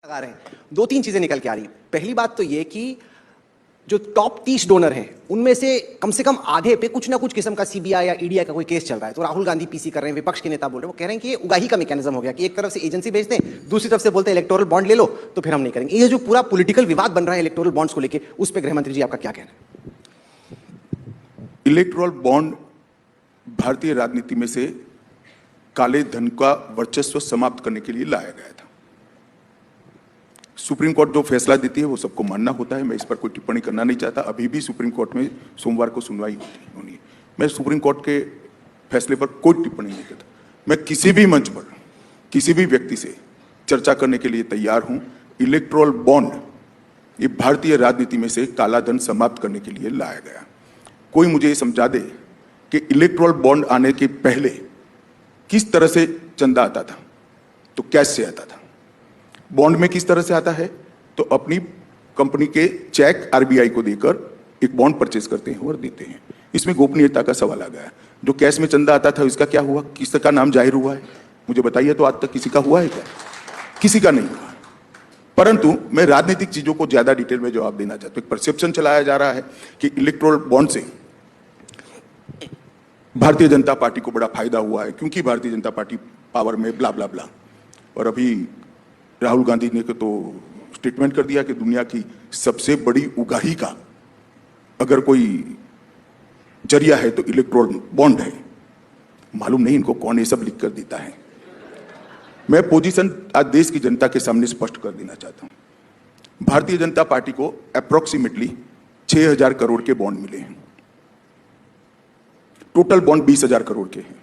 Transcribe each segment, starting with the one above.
लगा रहे हैं। दो तीन चीजें निकल के आ रही। पहली बात तो ये कि जो टॉप 30 डोनर हैं उनमें से कम आधे पे कुछ ना कुछ किस्म का सीबीआई या ईडी का कोई केस चल रहा है। तो राहुल गांधी पीसी कर रहे हैं, विपक्ष के नेता बोल रहे हैं, वो कह रहे हैं कि ये उगाही का मैकेनिज्म हो गया कि एक तरफ से एजेंसी भेज दें, दूसरी तरफ से बोलते हैं इलेक्टोरल बॉन्ड ले लो तो फिर हम नहीं करेंगे। ये जो पूरा पॉलिटिकल विवाद बन रहा है इलेक्टोरल बॉन्ड्स को लेकर, उस पर गृह मंत्री जी आपका क्या कहना है? इलेक्टोरल बॉन्ड भारतीय राजनीति में से काले धन का वर्चस्व समाप्त करने के लिए लाया गया था। सुप्रीम कोर्ट जो फैसला देती है वो सबको मानना होता है। मैं इस पर कोई टिप्पणी करना नहीं चाहता। अभी भी सुप्रीम कोर्ट में सोमवार को सुनवाई होनी है। मैं सुप्रीम कोर्ट के फैसले पर कोई टिप्पणी नहीं करता। मैं किसी भी मंच पर किसी भी व्यक्ति से चर्चा करने के लिए तैयार हूं। इलेक्टोरल बॉन्ड ये भारतीय राजनीति में से काला धन समाप्त करने के लिए लाया गया। कोई मुझे ये समझा दे कि इलेक्टोरल बॉन्ड आने के पहले किस तरह से चंदा आता था, तो कैश से आता था। बॉन्ड में किस तरह से आता है, तो अपनी कंपनी के चेक आरबीआई को देकर एक बॉन्ड परचेज करते हैं और देते हैं। इसमें गोपनीयता का सवाल आ गया। जो कैश में चंदा आता था इसका क्या हुआ, किसका नाम जाहिर हुआ है, मुझे बताइए। तो आज तक किसी का हुआ है क्या? किसी का नहीं हुआ। परंतु मैं राजनीतिक चीजों को ज्यादा डिटेल में जवाब देना चाहता हूं। एक परसेप्शन चलाया जा रहा है कि इलेक्टोरल बॉन्ड से भारतीय जनता पार्टी को बड़ा फायदा हुआ है क्योंकि भारतीय जनता पार्टी पावर में ब्ला ब्ला ब्ला। और अभी राहुल गांधी ने तो स्टेटमेंट कर दिया कि दुनिया की सबसे बड़ी उगाही का अगर कोई जरिया है तो इलेक्टोरल बॉन्ड है। मालूम नहीं इनको कौन ये सब लिख कर देता है। मैं पोजीशन आज देश की जनता के सामने स्पष्ट कर देना चाहता हूं। भारतीय जनता पार्टी को अप्रोक्सीमेटली 6,000 करोड़ के बॉन्ड मिले हैं। टोटल बॉन्ड 20,000 करोड़ के हैं।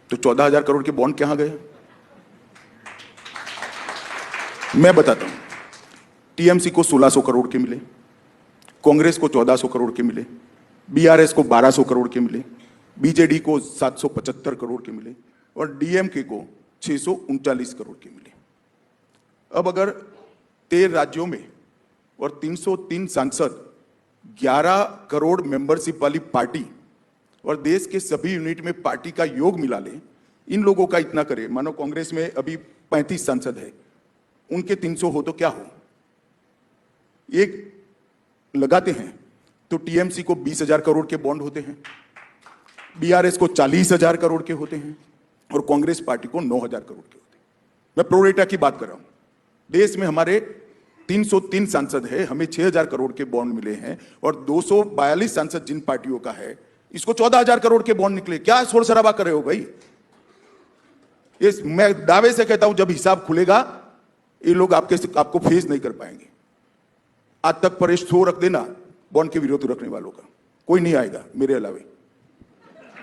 तो 14,000 करोड़ के बॉन्ड कहां गए? मैं बताता हूं। टीएमसी को 1,600 करोड़ के मिले, कांग्रेस को 1,400 करोड़ के मिले, बीआरएस को 1,200 करोड़ के मिले, बीजेडी को 775 करोड़ के मिले और डीएमके को 639 करोड़ के मिले। अब अगर 13 राज्यों में और 303 सांसद, 11 करोड़ मेंबरशिप वाली पार्टी और देश के सभी यूनिट में पार्टी का योग मिला ले, इन लोगों का इतना करे, मानो कांग्रेस में अभी 35 सांसद है, उनके 300 हो तो क्या हो? एक लगाते हैं तो टीएमसी को 20,000 करोड़ के बॉन्ड होते हैं, बीआरएस को 40,000 करोड़ के होते हैं और कांग्रेस पार्टी को 9,000 करोड़ के होते हैं। मैं प्रोरेटा की बात कर रहा हूं। देश में हमारे 303 सांसद है, हमें 6,000 करोड़ के बॉन्ड मिले हैं और 242 सांसद जिन पार्टियों का है, इसको 14,000 करोड़ के बॉन्ड निकले। क्या शोर शराबा कर रहे हो भाई? ये मैं दावे से कहता हूं, जब हिसाब खुलेगा ये लोग आपको फेस नहीं कर पाएंगे। आज तक परेश शो रख देना बॉन्ड के विरोध रखने वालों का, कोई नहीं आएगा मेरे अलावे।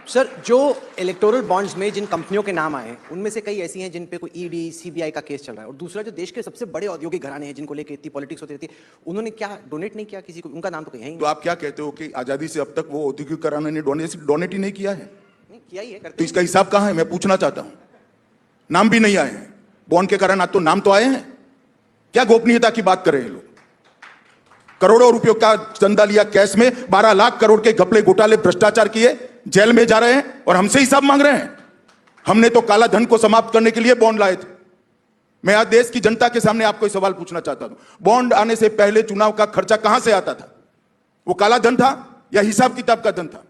सर, जो इलेक्टोरल बॉन्ड्स में जिन कंपनियों के नाम आए उनमें से कई ऐसी हैं जिन पे कोई ईडी सीबीआई का केस चल रहा है, और दूसरा जो देश के सबसे बड़े औद्योगिक घराने हैं जिनको लेकर इतनी पॉलिटिक्स होती रहती है, उन्होंने क्या डोनेट नहीं किया किसी को? उनका नाम तो कहीं नहीं। तो आप क्या कहते हो कि आजादी से अब तक वो औद्योगिक घराने ने डोनेट ही नहीं किया है? नहीं किया ही है, करते तो इसका हिसाब कहां है? मैं पूछना चाहता हूं। नाम भी नहीं आए हैं बॉन्ड के कारण, आज तो नाम तो आए हैं। क्या गोपनीयता की बात कर रहे हैं लोग? करोड़ों रुपयों का चंदा लिया कैश में, 12 लाख करोड़ के घपले घोटाले भ्रष्टाचार किए, जेल में जा रहे हैं और हमसे हिसाब मांग रहे हैं। हमने तो काला धन को समाप्त करने के लिए बॉन्ड लाए थे। मैं आज देश की जनता के सामने आपको सवाल पूछना चाहता हूं। बॉन्ड आने से पहले चुनाव का खर्चा कहां से आता था? वो काला धन था या हिसाब किताब का धन था?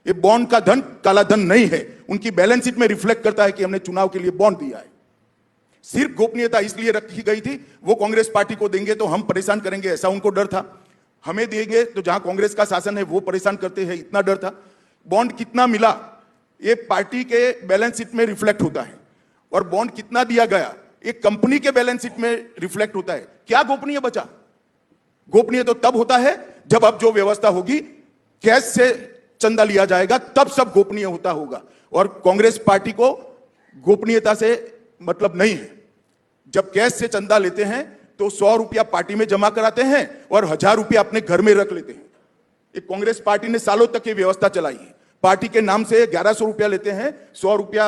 ये बॉन्ड का धन काला धन नहीं है। उनकी बैलेंस शीट में रिफ्लेक्ट करता है कि हमने चुनाव के लिए बॉन्ड दिया है। सिर्फ गोपनीयता इसलिए रखी गई थी, वो कांग्रेस पार्टी को देंगे तो हम परेशान करेंगे, ऐसा उनको डर था। हमें देंगे तो जहां कांग्रेस का शासन है वो परेशान करते हैं, इतना डर था। बॉन्ड कितना मिला ये पार्टी के बैलेंस शीट में रिफ्लेक्ट होता है, और बॉन्ड कितना दिया गया एक कंपनी के बैलेंस शीट में रिफ्लेक्ट होता है। क्या गोपनीय बचा? गोपनीय तो तब होता है जब अब जो व्यवस्था होगी, कैश से चंदा लिया जाएगा, तब सब गोपनीय होता होगा। और कांग्रेस पार्टी को गोपनीयता से मतलब नहीं है। जब कैश से चंदा लेते हैं तो 100 रुपया पार्टी में जमा कराते हैं और 1,000 रुपया अपने घर में रख लेते हैं। एक कांग्रेस पार्टी ने सालों तक ये व्यवस्था चलाई है। पार्टी के नाम से 1,100 रुपया लेते हैं, 100 रुपया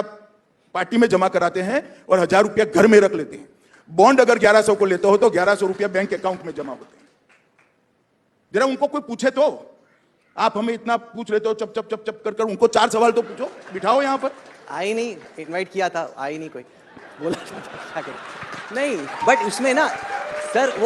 पार्टी में जमा कराते हैं और 1,000 रुपया घर में रख लेते हैं। बॉन्ड अगर 1,100 को लेते हो तो 1,100 रुपया बैंक अकाउंट में जमा होते हैं। जरा उनको कोई पूछे तो, आप हमें इतना पूछ लेते हो चप चप चप चप कर, उनको 4 सवाल तो पूछो, बिठाओ यहां पर। आई नहीं, इनवाइट किया था, आई नहीं कोई। बोला क्या करें? नहीं, बट उसमें ना सर वो